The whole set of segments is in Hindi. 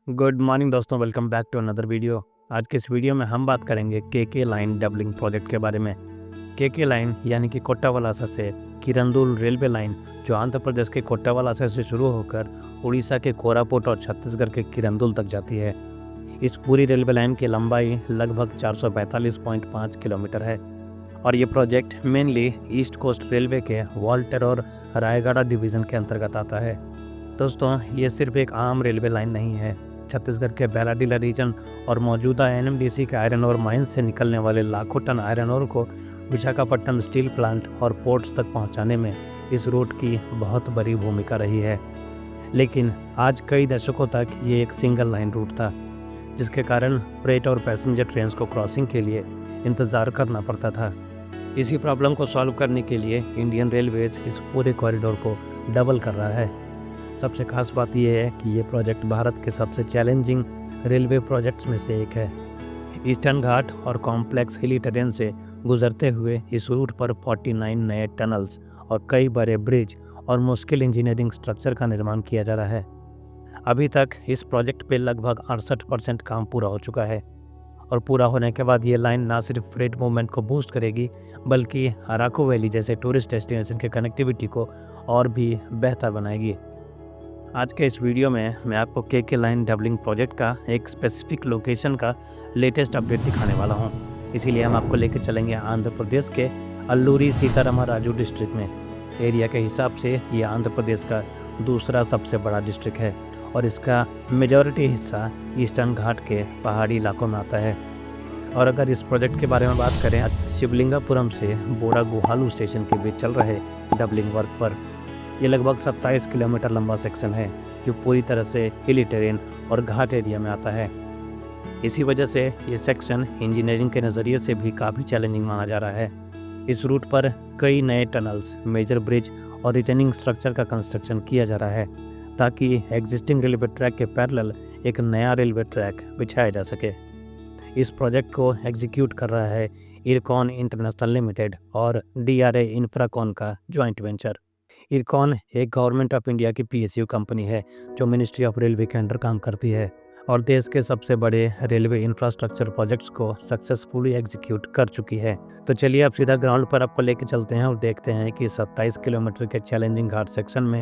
गुड मॉर्निंग दोस्तों, welcome back to another video. आज के इस वीडियो में हम बात करेंगे के लाइन डबलिंग प्रोजेक्ट के बारे में। के लाइन यानी कि कोट्टावलासा से किरंदुल रेलवे लाइन, जो आंध्र प्रदेश के कोट्टावलासा से शुरू होकर उड़ीसा के कोरापुट और छत्तीसगढ़ के किरंदुल तक जाती है। इस पूरी रेलवे लाइन की लंबाई लगभग 445.5 किलोमीटर है और ये project mainly East Coast Railway के वाल्टर और रायगढ़ डिवीज़न के अंतर्गत आता है। दोस्तों, ये सिर्फ एक आम रेलवे लाइन नहीं है। छत्तीसगढ़ के बैलाडीला रीजन और मौजूदा एनएमडीसी के आयरन ओर माइंस से निकलने वाले लाखों टन आयरन ओर को विशाखापट्टनम स्टील प्लांट और पोर्ट्स तक पहुंचाने में इस रूट की बहुत बड़ी भूमिका रही है। लेकिन आज कई दशकों तक ये एक सिंगल लाइन रूट था, जिसके कारण फ्रेट और पैसेंजर ट्रेन्स को क्रॉसिंग के लिए इंतज़ार करना पड़ता था। इसी प्रॉब्लम को सॉल्व करने के लिए इंडियन रेलवेज इस पूरे कॉरिडोर को डबल कर रहा है। सबसे खास बात यह है कि ये प्रोजेक्ट भारत के सबसे चैलेंजिंग रेलवे प्रोजेक्ट्स में से एक है। ईस्टर्न घाट और कॉम्प्लेक्स हिली टेरेन से गुजरते हुए इस रूट पर 49 नए टनल्स और कई बड़े ब्रिज और मुश्किल इंजीनियरिंग स्ट्रक्चर का निर्माण किया जा रहा है। अभी तक इस प्रोजेक्ट पे लगभग 68% काम पूरा हो चुका है और पूरा होने के बाद ये लाइन ना सिर्फ फ्रेट मूवमेंट को बूस्ट करेगी, बल्कि अराकू वैली जैसे टूरिस्ट डेस्टिनेशन के कनेक्टिविटी को और भी बेहतर बनाएगी। आज के इस वीडियो में मैं आपको के लाइन डबलिंग प्रोजेक्ट का एक स्पेसिफिक लोकेशन का लेटेस्ट अपडेट दिखाने वाला हूं। इसीलिए हम आपको लेकर चलेंगे आंध्र प्रदेश के अल्लूरी सीताराम राजू डिस्ट्रिक्ट में। एरिया के हिसाब से ये आंध्र प्रदेश का दूसरा सबसे बड़ा डिस्ट्रिक्ट है और इसका मेजॉरिटी हिस्सा ईस्टर्न घाट के पहाड़ी इलाकों में आता है। और अगर इस प्रोजेक्ट के बारे में बात करें, शिवलिंगापुरम से बोडागुहालू स्टेशन के बीच चल रहे डबलिंग वर्क पर ये लगभग 27 किलोमीटर लंबा सेक्शन है, जो पूरी तरह से हिली टेरेन और घाट एरिया में आता है। इसी वजह से ये सेक्शन इंजीनियरिंग के नज़रिए से भी काफ़ी चैलेंजिंग माना जा रहा है। इस रूट पर कई नए टनल्स, मेजर ब्रिज और रिटेनिंग स्ट्रक्चर का कंस्ट्रक्शन किया जा रहा है, ताकि एग्जिस्टिंग रेलवे ट्रैक के पैरेलल एक नया रेलवे ट्रैक बिछाया जा सके। इस प्रोजेक्ट को एग्जीक्यूट कर रहा है इरकॉन इंटरनेशनल लिमिटेड और DRA इंफ्राकॉन का ज्वाइंट वेंचर। इरकॉन एक गवर्नमेंट ऑफ इंडिया की PSU कंपनी है, जो मिनिस्ट्री ऑफ रेलवे के अंडर काम करती है और देश के सबसे बड़े रेलवे इंफ्रास्ट्रक्चर प्रोजेक्ट्स को सक्सेसफुली एग्जीक्यूट कर चुकी है। तो चलिए अब सीधा ग्राउंड पर आपको लेके चलते हैं और देखते हैं कि 27 किलोमीटर के चैलेंजिंग घाट सेक्शन में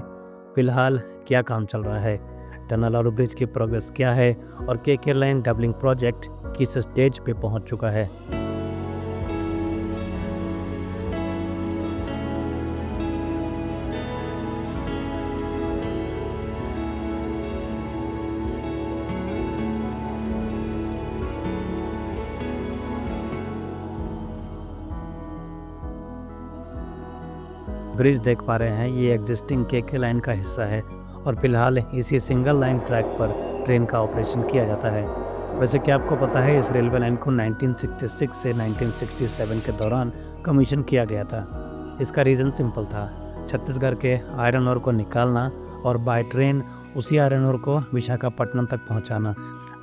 फिलहाल क्या काम चल रहा है, टनल और ब्रिज की प्रोग्रेस क्या है और के लाइन डबलिंग प्रोजेक्ट किस स्टेज पे पहुंच चुका है। ब्रिज देख पा रहे हैं, ये एग्जिस्टिंग के लाइन का हिस्सा है और फिलहाल इसी सिंगल लाइन ट्रैक पर ट्रेन का ऑपरेशन किया जाता है। वैसे क्या आपको पता है, इस रेलवे लाइन को 1966 से 1967 के दौरान कमीशन किया गया था। इसका रीज़न सिंपल था, छत्तीसगढ़ के आयरन ओर को निकालना और बाय ट्रेन उसी आयरन ओर को विशाखापट्टनम तक पहुंचाना,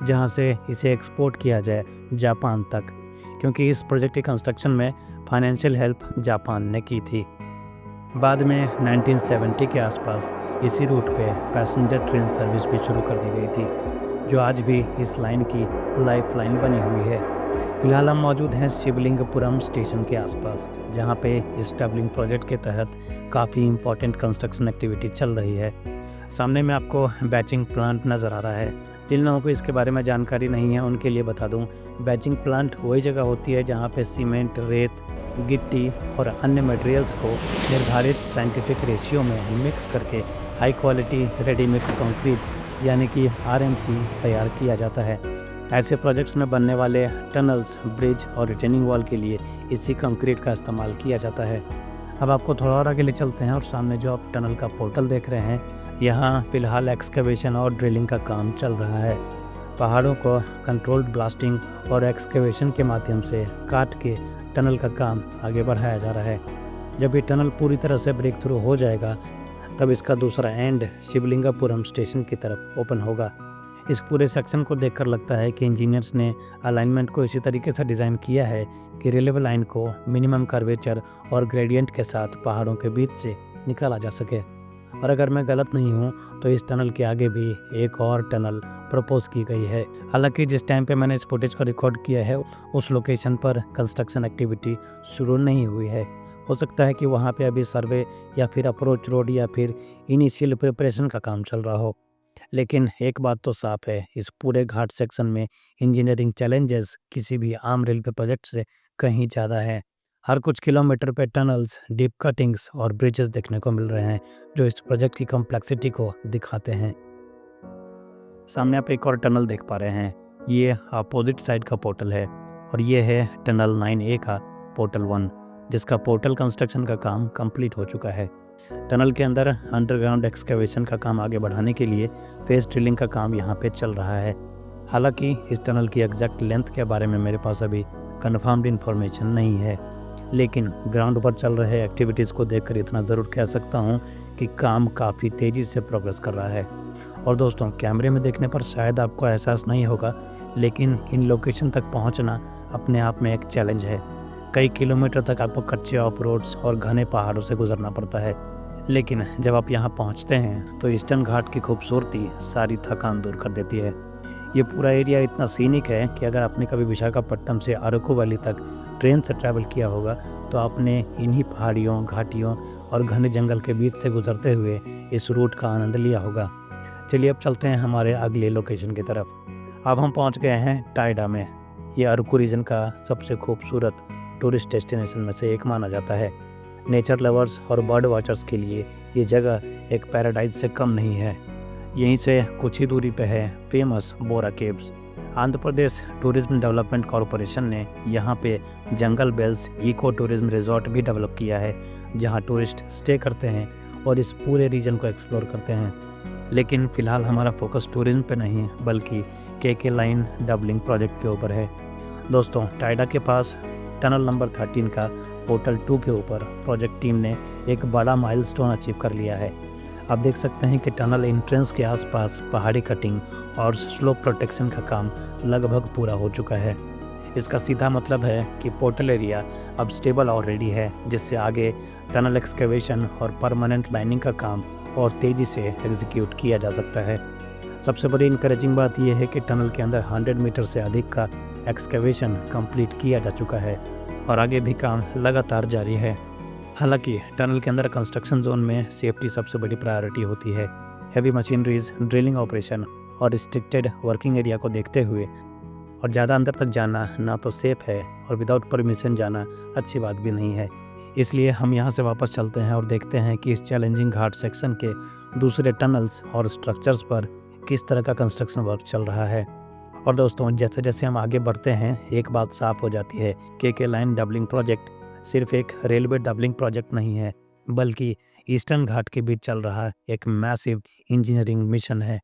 जहां से इसे एक्सपोर्ट किया जाए जापान तक, क्योंकि इस प्रोजेक्ट के कंस्ट्रक्शन में फाइनेंशियल हेल्प जापान ने की थी। बाद में 1970 के आसपास इसी रूट पे पैसेंजर ट्रेन सर्विस भी शुरू कर दी गई थी, जो आज भी इस लाइन की लाइफ लाइन बनी हुई है। फिलहाल हम मौजूद हैं शिवलिंगपुरम स्टेशन के आसपास, जहां पे इस डबलिंग प्रोजेक्ट के तहत काफ़ी इंपॉर्टेंट कंस्ट्रक्शन एक्टिविटी चल रही है। सामने में आपको बैचिंग प्लांट नज़र आ रहा है। जिन लोगों को इसके बारे में जानकारी नहीं है, उनके लिए बता दूं, बैचिंग प्लांट वही जगह होती है जहाँ पे सीमेंट, रेत, गिट्टी और अन्य मटेरियल्स को निर्धारित साइंटिफिक रेशियो में मिक्स करके high quality ready mix concrete यानी कि RMC तैयार किया जाता है। ऐसे प्रोजेक्ट्स में बनने वाले टनल्स, ब्रिज और रिटेनिंग वॉल के लिए इसी कंक्रीट का इस्तेमाल किया जाता है। अब आपको थोड़ा और आगे ले चलते हैं और सामने जो आप टनल का पोर्टल देख रहे हैं, यहाँ फ़िलहाल एक्सकेवेशन और ड्रिलिंग का काम चल रहा है। पहाड़ों को कंट्रोल्ड ब्लास्टिंग और एक्सकेवेशन के माध्यम से काट के टनल का काम आगे बढ़ाया जा रहा है। जब ये टनल पूरी तरह से ब्रेक थ्रू हो जाएगा, तब इसका दूसरा एंड शिवलिंगापुरम स्टेशन की तरफ ओपन होगा। इस पूरे सेक्शन को देखकर लगता है कि इंजीनियर्स ने अलाइनमेंट को इसी तरीके से डिज़ाइन किया है कि रेलवे लाइन को मिनिमम कर्वेचर और ग्रेडियंट के साथ पहाड़ों के बीच से निकाला जा सके। और अगर मैं गलत नहीं हूँ तो इस टनल के आगे भी एक और टनल प्रपोज की गई है। हालांकि जिस टाइम पे मैंने इस फुटेज को रिकॉर्ड किया है उस लोकेशन पर कंस्ट्रक्शन एक्टिविटी शुरू नहीं हुई है। हो सकता है कि वहाँ पे अभी सर्वे या फिर अप्रोच रोड या फिर इनिशियल प्रिपरेशन का काम चल रहा हो। लेकिन एक बात तो साफ है, इस पूरे घाट सेक्शन में इंजीनियरिंग चैलेंजेस किसी भी आम रेलवे प्रोजेक्ट से कहीं ज़्यादा है। हर कुछ किलोमीटर पे टनल्स, डीप कटिंग्स और ब्रिजेस देखने को मिल रहे हैं जो इस प्रोजेक्ट की कॉम्प्लेक्सिटी को दिखाते हैं। सामने आप एक और टनल देख पा रहे हैं, ये अपोजिट साइड का पोर्टल है और ये है टनल 9A का पोर्टल 1, जिसका पोर्टल कंस्ट्रक्शन का काम कंप्लीट हो चुका है। टनल के अंदर अंडरग्राउंड एक्सकेवेशन का काम आगे बढ़ाने के लिए फेस ड्रिलिंग का काम यहाँ पे चल रहा है। हालांकि इस टनल की एग्जैक्ट लेंथ के बारे में मेरे पास अभी कन्फर्म्ड इन्फॉर्मेशन नहीं है, लेकिन ग्राउंड पर चल रहे एक्टिविटीज़ को देखकर इतना ज़रूर कह सकता हूँ कि काम काफ़ी तेज़ी से प्रोग्रेस कर रहा है। और दोस्तों, कैमरे में देखने पर शायद आपको एहसास नहीं होगा, लेकिन इन लोकेशन तक पहुँचना अपने आप में एक चैलेंज है। कई किलोमीटर तक आपको कच्चे ऑफ रोड्स और घने पहाड़ों से गुजरना पड़ता है, लेकिन जब आप यहाँ पहुँचते हैं तो ईस्टर्न घाट की खूबसूरती सारी थकान दूर कर देती है। ये पूरा एरिया इतना सीनिक है कि अगर आपने कभी विशाखापट्टनम से अरकू वैली तक ट्रेन से ट्रैवल किया होगा तो आपने इन्हीं पहाड़ियों, घाटियों और घने जंगल के बीच से गुजरते हुए इस रूट का आनंद लिया होगा। चलिए अब चलते हैं हमारे अगले लोकेशन की तरफ। अब हम पहुंच गए हैं टाइडा में। ये अरकू रीजन का सबसे खूबसूरत टूरिस्ट डेस्टिनेशन में से एक माना जाता है। नेचर लवर्स और बर्ड वॉचर्स के लिए ये जगह एक पैराडाइज से कम नहीं है। यहीं से कुछ ही दूरी पे है फेमस बोरा caves. Andhra Pradesh tourism development corporation ने यहाँ पे जंगल बेल्स इको टूरिज्म रिजॉर्ट भी डेवलप किया है, जहाँ टूरिस्ट स्टे करते हैं और इस पूरे रीजन को एक्सप्लोर करते हैं। लेकिन फ़िलहाल हमारा फोकस टूरिज्म पे नहीं बल्कि केके लाइन डबलिंग प्रोजेक्ट के ऊपर है। दोस्तों, टाइडा के पास टनल नंबर 13 का पोर्टल 2 के ऊपर प्रोजेक्ट टीम ने एक बड़ा माइलस्टोन अचीव कर लिया है। आप देख सकते हैं कि टनल एंट्रेंस के आसपास पहाड़ी कटिंग और स्लोप प्रोटेक्शन का काम लगभग पूरा हो चुका है। इसका सीधा मतलब है कि पोर्टल एरिया अब स्टेबल और रेडी है, जिससे आगे टनल एक्सकेवेशन और परमानेंट लाइनिंग का काम और तेज़ी से एग्जीक्यूट किया जा सकता है। सबसे बड़ी इंकरेजिंग बात यह है कि टनल के अंदर 100 मीटर से अधिक का एक्सकेवेशन कंप्लीट किया जा चुका है और आगे भी काम लगातार जारी है। हालांकि टनल के अंदर कंस्ट्रक्शन जोन में सेफ्टी सबसे बड़ी प्रायोरिटी होती है। हैवी मशीनरीज, ड्रिलिंग ऑपरेशन और रिस्ट्रिक्टेड वर्किंग एरिया को देखते हुए और ज़्यादा अंदर तक जाना ना तो सेफ है और विदाउट परमिशन जाना अच्छी बात भी नहीं है। इसलिए हम यहाँ से वापस चलते हैं और देखते हैं कि इस चैलेंजिंग घाट सेक्शन के दूसरे टनल्स और स्ट्रक्चर्स पर किस तरह का कंस्ट्रक्शन वर्क चल रहा है। और दोस्तों, जैसे जैसे हम आगे बढ़ते हैं एक बात साफ हो जाती है, केके लाइन डबलिंग प्रोजेक्ट सिर्फ एक रेलवे डबलिंग प्रोजेक्ट नहीं है, बल्कि ईस्टर्न घाट के बीच चल रहा एक मैसिव इंजीनियरिंग मिशन है।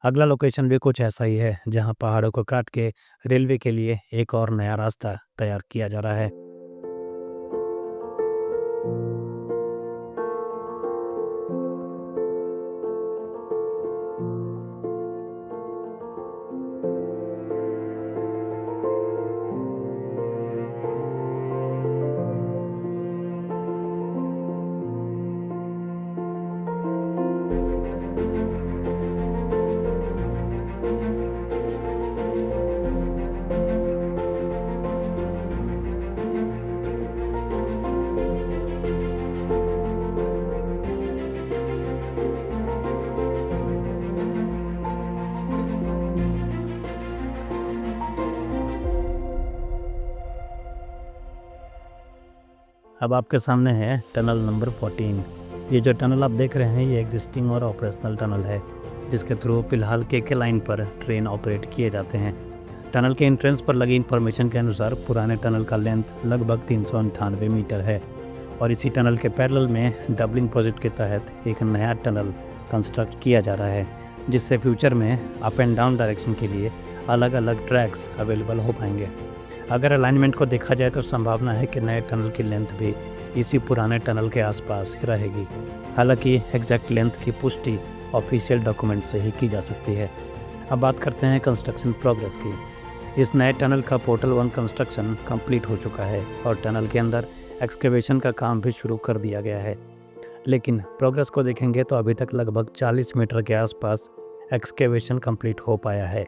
अगला लोकेशन भी कुछ ऐसा ही है, जहां पहाड़ों को काट के रेलवे के लिए एक और नया रास्ता तैयार किया जा रहा है। अब आपके सामने है टनल नंबर 14। ये जो टनल आप देख रहे हैं ये एग्जिस्टिंग और ऑपरेशनल टनल है, जिसके थ्रू फिलहाल केके लाइन पर ट्रेन ऑपरेट किए जाते हैं। टनल के एंट्रेंस पर लगी इन्फॉर्मेशन के अनुसार पुराने टनल का लेंथ लगभग 398 मीटर है और इसी टनल के पैरेलल में डबलिंग प्रोजेक्ट के तहत एक नया टनल कंस्ट्रक्ट किया जा रहा है, जिससे फ्यूचर में अप एंड डाउन डायरेक्शन के लिए अलग अलग ट्रैक्स अवेलेबल हो पाएंगे। अगर अलाइनमेंट को देखा जाए तो संभावना है कि नए टनल की लेंथ भी इसी पुराने टनल के आसपास ही रहेगी। हालांकि एग्जैक्ट लेंथ की पुष्टि ऑफिशियल डॉक्यूमेंट से ही की जा सकती है। अब बात करते हैं कंस्ट्रक्शन प्रोग्रेस की। इस नए टनल का पोर्टल 1 कंस्ट्रक्शन कंप्लीट हो चुका है और टनल के अंदर एक्सकेवेशन का काम भी शुरू कर दिया गया है। लेकिन प्रोग्रेस को देखेंगे तो अभी तक लगभग 40 मीटर के आसपास एक्सकेवेशन कंप्लीट हो पाया है,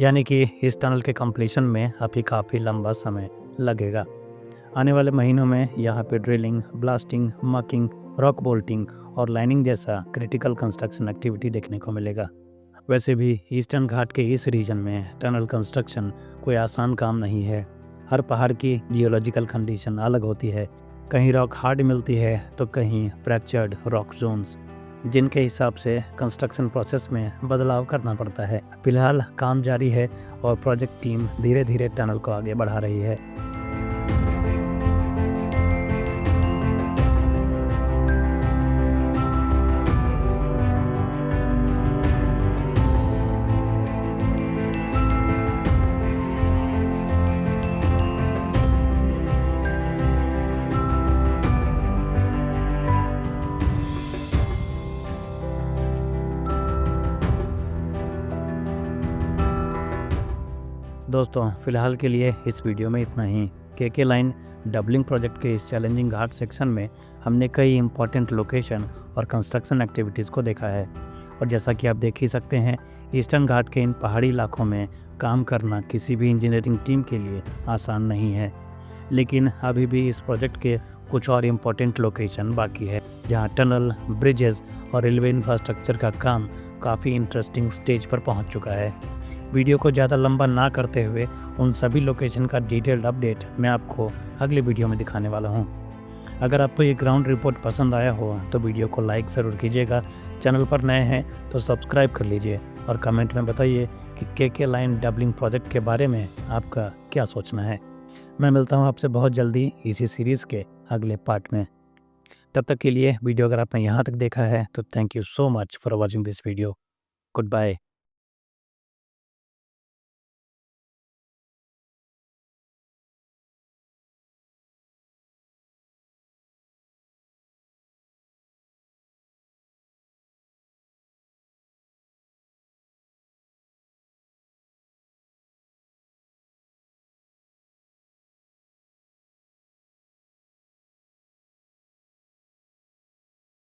यानी कि इस टनल के कंप्लीशन में अभी काफ़ी लंबा समय लगेगा। आने वाले महीनों में यहाँ पे drilling, blasting, mucking, rock bolting और लाइनिंग जैसा क्रिटिकल कंस्ट्रक्शन एक्टिविटी देखने को मिलेगा। वैसे भी ईस्टर्न घाट के इस रीजन में टनल कंस्ट्रक्शन कोई आसान काम नहीं है। हर पहाड़ की जियोलॉजिकल कंडीशन अलग होती है, कहीं रॉक हार्ड मिलती है तो कहीं फ्रैक्चर्ड रॉक जोन्स, जिनके हिसाब से कंस्ट्रक्शन प्रोसेस में बदलाव करना पड़ता है। फिलहाल काम जारी है और प्रोजेक्ट टीम धीरे धीरे टनल को आगे बढ़ा रही है। दोस्तों, फिलहाल के लिए इस वीडियो में इतना ही। केके लाइन डबलिंग प्रोजेक्ट के इस चैलेंजिंग घाट सेक्शन में हमने कई इंपॉर्टेंट लोकेशन और कंस्ट्रक्शन एक्टिविटीज़ को देखा है, और जैसा कि आप देख ही सकते हैं, ईस्टर्न घाट के इन पहाड़ी इलाकों में काम करना किसी भी इंजीनियरिंग टीम के लिए आसान नहीं है। लेकिन अभी भी इस प्रोजेक्ट के कुछ और इम्पोर्टेंट लोकेशन बाकी है, जहाँ टनल, ब्रिजेस और रेलवे इंफ्रास्ट्रक्चर का काम काफ़ी इंटरेस्टिंग स्टेज पर पहुँच चुका है। वीडियो को ज़्यादा लंबा ना करते हुए उन सभी लोकेशन का डिटेल्ड अपडेट मैं आपको अगले वीडियो में दिखाने वाला हूँ। अगर आपको ये ग्राउंड रिपोर्ट पसंद आया हो तो वीडियो को लाइक ज़रूर कीजिएगा। चैनल पर नए हैं तो सब्सक्राइब कर लीजिए और कमेंट में बताइए कि केके लाइन डबलिंग प्रोजेक्ट के बारे में आपका क्या सोचना है। मैं मिलता हूँ आपसे बहुत जल्दी इसी सीरीज़ के अगले पार्ट में। तब तक के लिए वीडियो अगर आपने यहाँ तक देखा है तो thank you so much for watching this video. Good bye.